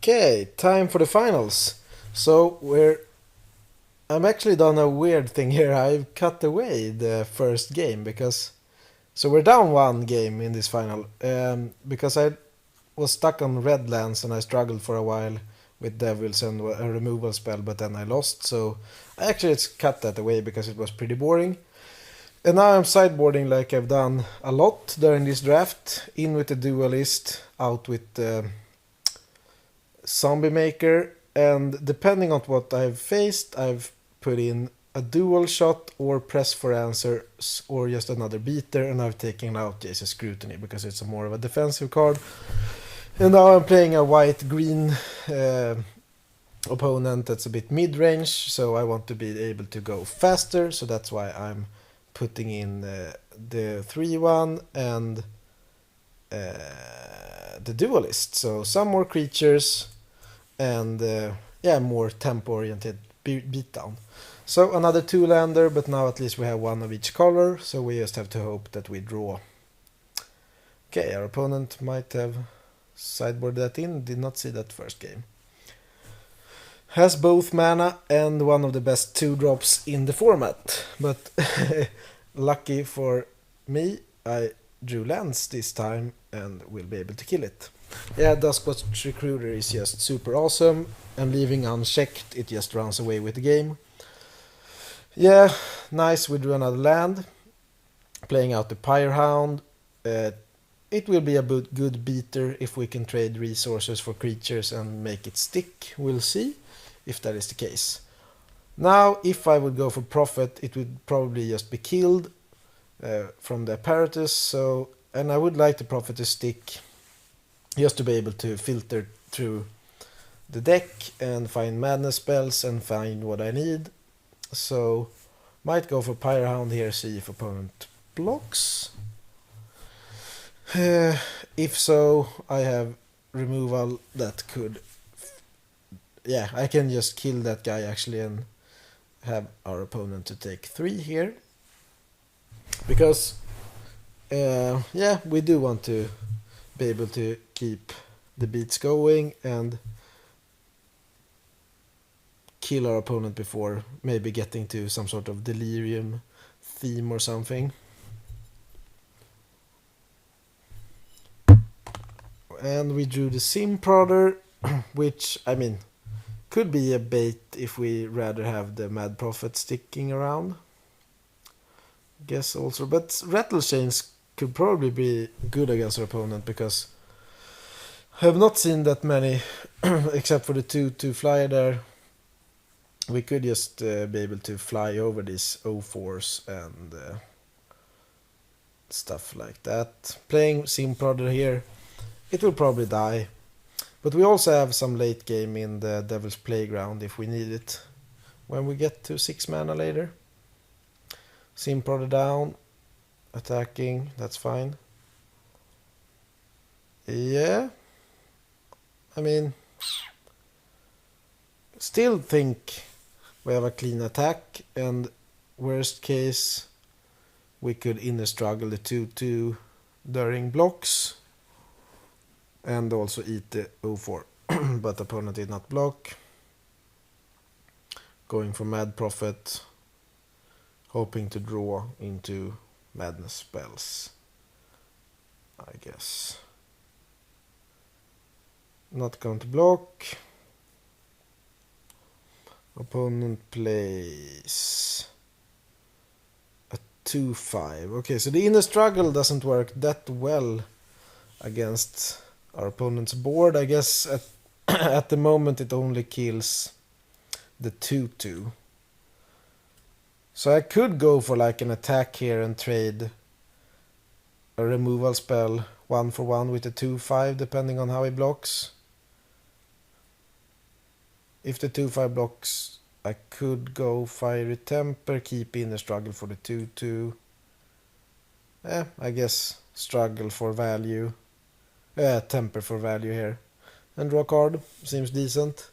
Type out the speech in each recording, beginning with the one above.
Okay, time for the finals. So I'm actually done a weird thing here. I've cut away the first game because we're down one game in this final. Because I was stuck on red lands and I struggled for a while with devils and a removal spell, but then I lost. So I actually cut that away because it was pretty boring. And now I'm sideboarding like I've done a lot during this draft. In with the duelist, out with the zombie maker, and depending on what I've faced, I've put in a dual shot or press for answers or just another beater, and I've taken out Jesus Scrutiny because it's more of a defensive card. And now I'm playing a white-green opponent that's a bit mid-range, so I want to be able to go faster, so that's why I'm putting in the 3-1 and the duelist. So some more creatures and more tempo-oriented beatdown. So another 2-lander, but now at least we have one of each color, so we just have to hope that we draw. Okay, our opponent might have sideboarded that in, did not see that first game. Has both mana and one of the best 2-drops in the format, but lucky for me, I drew lands this time and will be able to kill it. Yeah, Duskwatch Recruiter is just super awesome, and leaving unchecked, it just runs away with the game. Yeah, nice, we drew another land. Playing out the Pyrehound. It will be a good beater if we can trade resources for creatures and make it stick. We'll see if that is the case. Now, if I would go for profit, it would probably just be killed from the apparatus. And I would like the profit to stick just to be able to filter through the deck and find madness spells and find what I need. So, might go for Pyrehound here, see if opponent blocks. If so, I have removal that could... Yeah, I can just kill that guy actually and have our opponent to take 3 here. Because, we do want to be able to keep the beats going and kill our opponent before maybe getting to some sort of delirium theme or something. And we drew the Sim Prodder, which, I mean, could be a bait if we rather have the Mad Prophet sticking around. Guess also, but Rattle Chains could probably be good against our opponent because I have not seen that many, except for the 2/2 flyer there. We could just be able to fly over these 0-4s and stuff like that. Playing Sim Prodder here, it will probably die. But we also have some late game in the Devil's Playground if we need it when we get to 6 mana later. Sim Prodder down, attacking, that's fine. Yeah, I mean, still think we have a clean attack, and worst case we could inner struggle the 2/2 during blocks and also eat the 0-4. But opponent did not block. Going for Mad Prophet, hoping to draw into madness spells, I guess. Not going to block. Opponent plays a 2/5. Okay, so the inner struggle doesn't work that well against our opponent's board. I guess at the moment it only kills the 2/2. So I could go for like an attack here and trade a removal spell 1-for-1 with the 2/5 depending on how he blocks. If the 2/5 blocks, I could go Fiery Temper, keep in the struggle for the 2/2. I guess struggle for value. Temper for value here. And draw a card. Seems decent.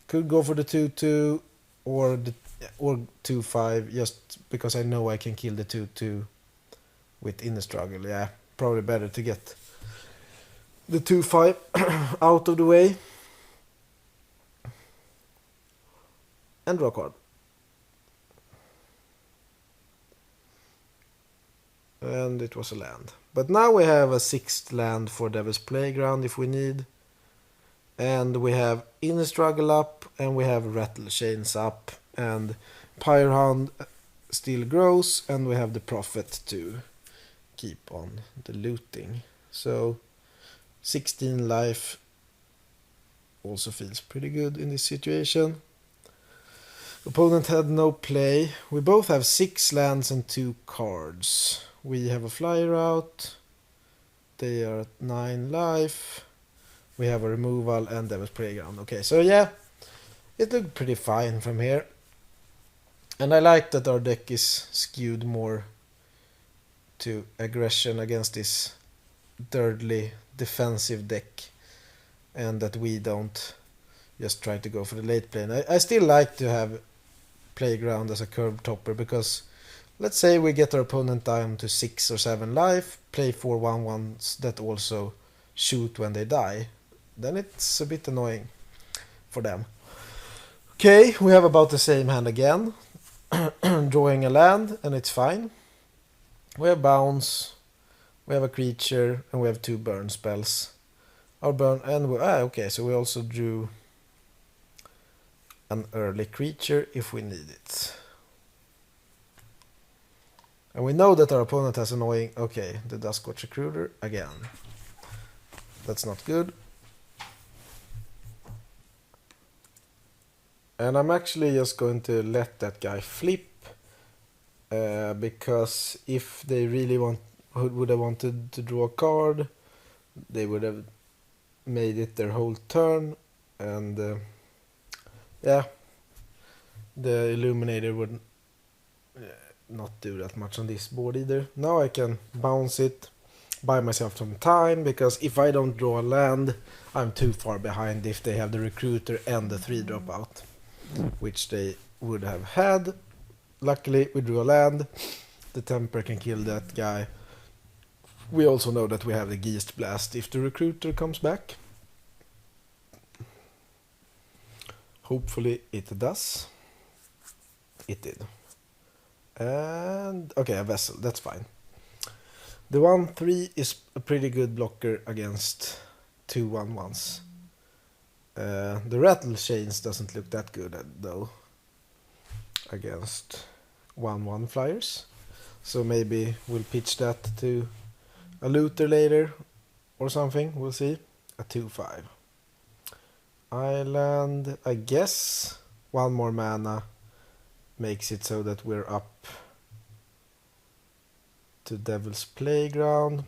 Could go for the 2/2 or 2/5 just because I know I can kill the 2/2 with inner struggle. Yeah, probably better to get the 2/5 out of the way. And draw a card. And it was a land. But now we have a 6th land for Devil's Playground if we need. And we have Innistrad up, and we have Rattle Chains up, and Pyrehound still grows, and we have the Prophet to keep on the looting. So 16 life also feels pretty good in this situation. Opponent had no play. We both have 6 lands and 2 cards. We have a flyer out. They are at 9 life. We have a removal and Devil's Playground. Okay, so yeah, it looked pretty fine from here. And I like that our deck is skewed more to aggression against this dirtly defensive deck. And that we don't just try to go for the late play. And I still like to have Playground as a curve topper because let's say we get our opponent down to 6 or 7 life, play 4 1/1s that also shoot when they die. Then it's a bit annoying for them. Okay, we have about the same hand again. Drawing a land, and it's fine. We have bounce, we have a creature, and we have 2 burn spells. Our burn, and okay, so we also drew an early creature if we need it. And we know that our opponent has annoying... Okay, the Duskwatch Recruiter again. That's not good. And I'm actually just going to let that guy flip. Because if they really would have wanted to draw a card, they would have made it their whole turn. And yeah, the Illuminator would not do that much on this board either. Now I can bounce it, buy myself some time, because if I don't draw a land, I'm too far behind if they have the Recruiter and the 3-drop out, which they would have had. Luckily, we drew a land. The Temper can kill that guy. We also know that we have the Geast Blast if the Recruiter comes back. Hopefully it does. It did. And okay, a Vessel, that's fine. The 1/3 is a pretty good blocker against 2 1/1s. The Rattle Chains doesn't look that good though against 1/1 flyers. So maybe we'll pitch that to a looter later or something, we'll see. A 2/5. Island, I guess 1 more mana makes it so that we're up to Devil's Playground.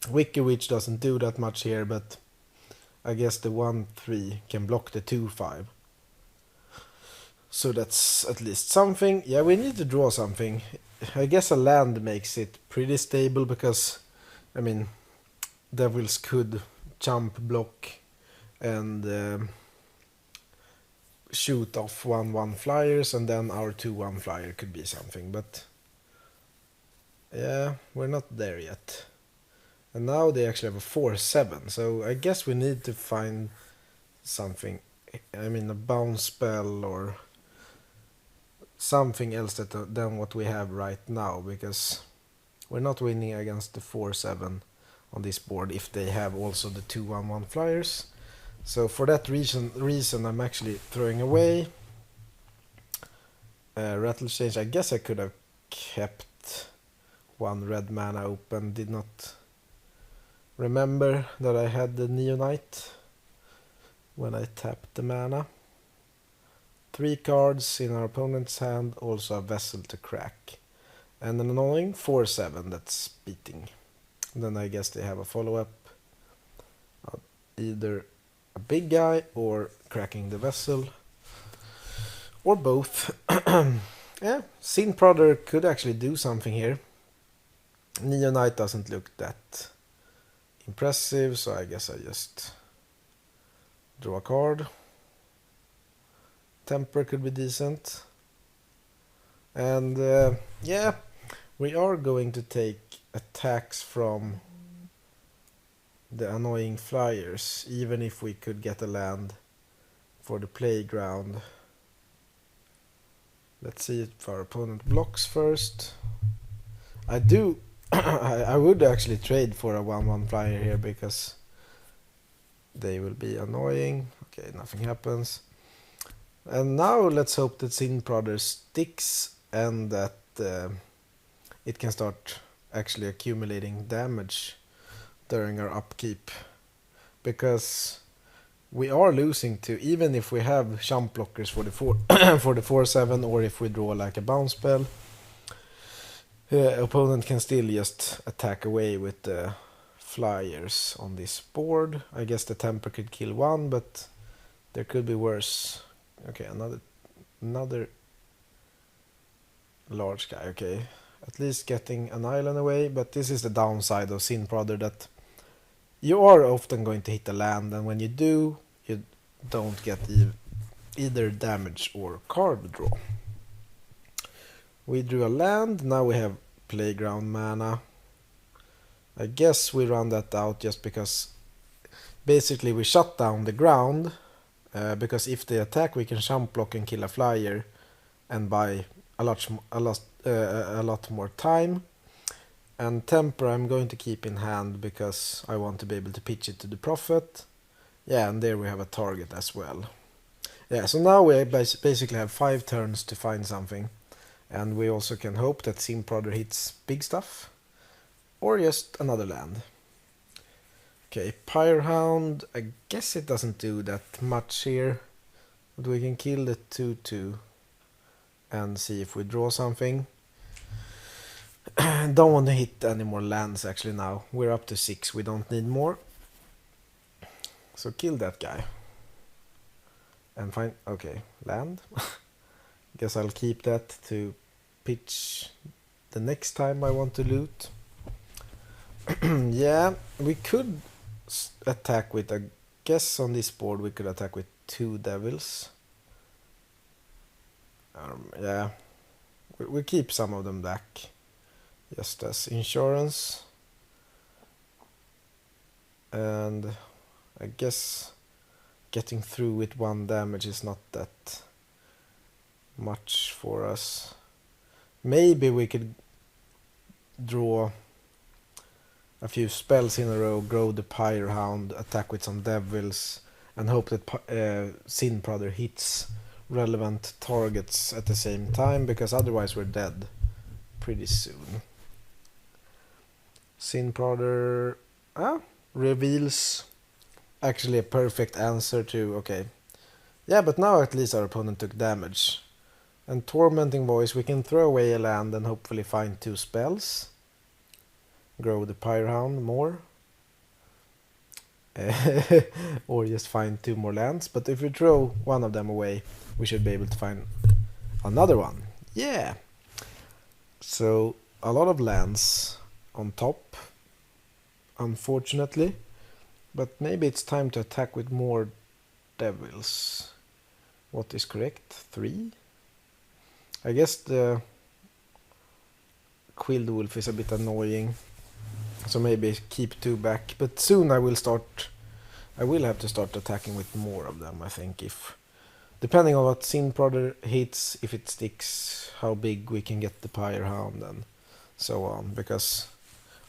Wicked Witch doesn't do that much here, but I guess the 1/3 can block the 2/5. So that's at least something. Yeah, we need to draw something. I guess a land makes it pretty stable because, I mean, Devils could jump, block, and shoot off 1/1 flyers, and then our 2/1 flyer could be something. But yeah, we're not there yet. And now they actually have a 4/7, so I guess we need to find something. I mean, a bounce spell or something else than what we have right now, because we're not winning against the 4/7 on this board if they have also the 2/1/1 flyers. So for that reason I'm actually throwing away Rattle Change. I guess I could have kept 1 red mana open. Did not remember that I had the Neonite when I tapped the mana. 3 cards in our opponent's hand, also a Vessel to crack. And an annoying 4/7 that's beating. And then I guess they have a follow-up. Either a big guy or cracking the Vessel. Or both. Yeah, Sin Prodder could actually do something here. Neonite doesn't look that impressive, so I guess I just draw a card. Temper could be decent. And yeah, we are going to take attacks from the annoying flyers, even if we could get a land for the playground. Let's see if our opponent blocks first. I do. I would actually trade for a 1/1 flyer here because they will be annoying. Okay, nothing happens. And now let's hope that Sin Brother sticks and that it can start actually accumulating damage during our upkeep. Because we are losing to, even if we have jump blockers for the 4/7 or if we draw like a bounce spell, opponent can still just attack away with the flyers on this board. I guess the temper could kill one, but there could be worse. Okay, another large guy. Okay, at least getting an island away, but this is the downside of Sin Brother, that you are often going to hit a land, and when you do, you don't get either damage or card draw. We drew a land, now we have playground mana. I guess we run that out just because basically we shut down the ground, because if they attack we can jump block and kill a flyer and buy a lot more time. And temper I'm going to keep in hand because I want to be able to pitch it to the prophet. Yeah, and there we have a target as well. Yeah, so now we basically have 5 turns to find something. And we also can hope that Sin Brother hits big stuff. Or just another land. Okay, Pyrehound, I guess it doesn't do that much here. But we can kill the 2/2 and see if we draw something. Don't want to hit any more lands actually now. We're up to 6, we don't need more. So kill that guy. And find, okay, land. Guess I'll keep that to pitch the next time I want to loot. Yeah, we could attack with, I guess on this board we could attack with 2 devils. Yeah, we keep some of them back just as insurance. And I guess getting through with 1 damage is not that much for us. Maybe we could draw a few spells in a row, grow the Pyrehound, attack with some devils, and hope that Sin Brother hits relevant targets at the same time, because otherwise we're dead pretty soon. Sin Brother reveals actually a perfect answer to, okay, yeah, but now at least our opponent took damage. And Tormenting Voice, we can throw away a land and hopefully find 2 spells. Grow the Pyrehound more. Or just find 2 more lands. But if we throw one of them away, we should be able to find another one. Yeah! So, a lot of lands on top, unfortunately. But maybe it's time to attack with more devils. What is correct? 3? I guess the Quilled Wolf is a bit annoying, so maybe keep 2 back. But soon I will have to start attacking with more of them, I think, if depending on what Sin Brother hits, if it sticks, how big we can get the Pyrehound and so on, because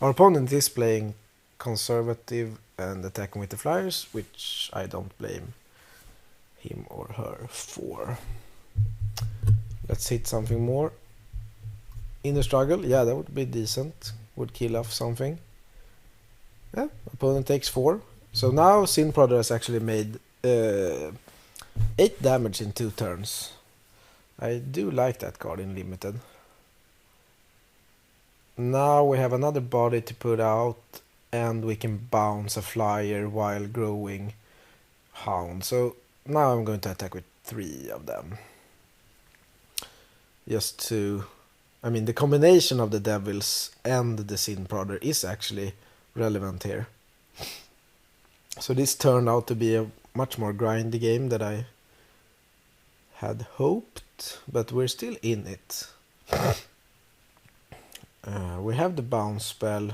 our opponent is playing conservative and attacking with the flyers, which I don't blame him or her for. Let's hit something more. Inner Struggle, yeah, that would be decent. Would kill off something. Yeah, opponent takes 4. So now Sin Brother has actually made 8 damage in 2 turns. I do like that card in Limited. Now we have another body to put out, and we can bounce a flyer while growing Hound. So now I'm going to attack with 3 of them. Just to, I mean, the combination of the devils and the Sin Brother is actually relevant here. So this turned out to be a much more grindy game than I had hoped, but we're still in it. We have the bounce spell.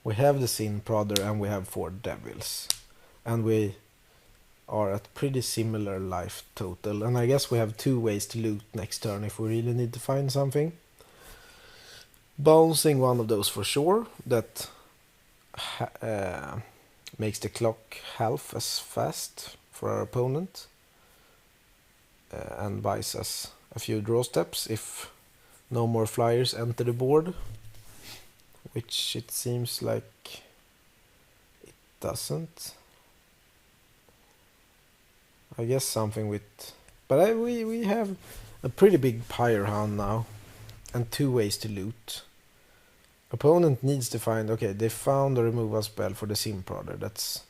We have the Sin Prodder and we have 4 Devils. And we are at pretty similar life total. And I guess we have 2 ways to loot next turn if we really need to find something. Bouncing one of those for sure. That makes the clock half as fast for our opponent. And buys us a few draw steps if no more flyers enter the board. Which it seems like it doesn't. I guess something with... But we have a pretty big Pyre Hound now. And 2 ways to loot. Opponent needs to find... Okay, they found a removal spell for the Sin Prodder. That's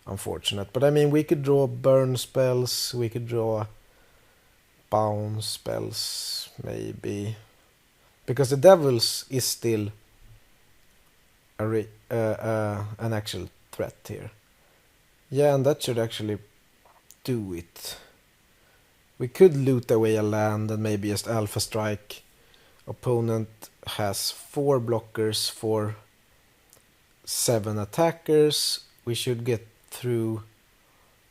unfortunate. But I mean, we could draw burn spells. We could draw bounce spells, maybe. Because the Devils is still an actual threat here. Yeah, and that should actually do it. We could loot away a land and maybe just Alpha Strike. Opponent has 4 blockers for 7 attackers. We should get through.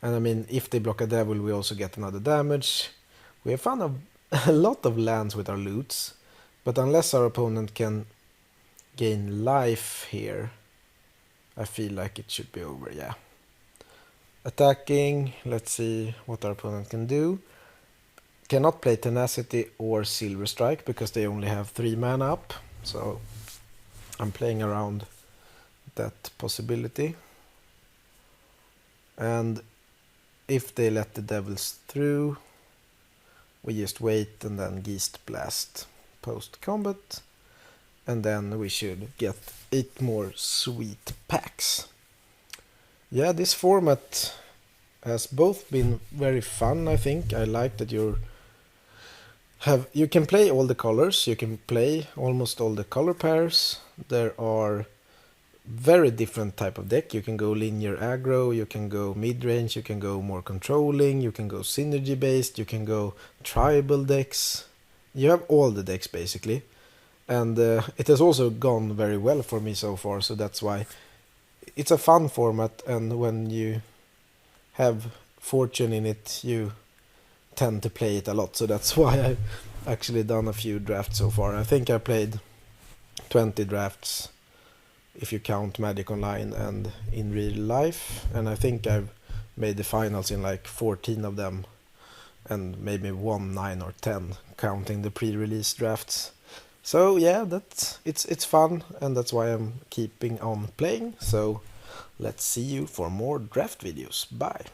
And I mean, if they block a Devil, we also get another damage. We have found a lot of lands with our loots. But unless our opponent can gain life here, I feel like it should be over, yeah. Attacking, let's see what our opponent can do. Cannot play Tenacity or Silver Strike because they only have 3 mana up. So I'm playing around that possibility. And if they let the Devils through, we just wait and then Geast Blast post combat. And then we should get 8 more sweet packs. Yeah, this format has both been very fun, I think. I like that you can play all the colors, you can play almost all the color pairs. There are very different type of deck. You can go linear aggro, you can go mid-range, you can go more controlling, you can go synergy based, you can go tribal decks. You have all the decks basically. And it has also gone very well for me so far, so that's why it's a fun format, and when you have fortune in it, you tend to play it a lot, so that's why I've actually done a few drafts so far. I think I played 20 drafts if you count Magic Online and in real life, and I think I've made the finals in like 14 of them, and maybe won 9 or 10 counting the pre-release drafts. So yeah, it's fun, and that's why I'm keeping on playing. So let's see you for more draft videos. Bye.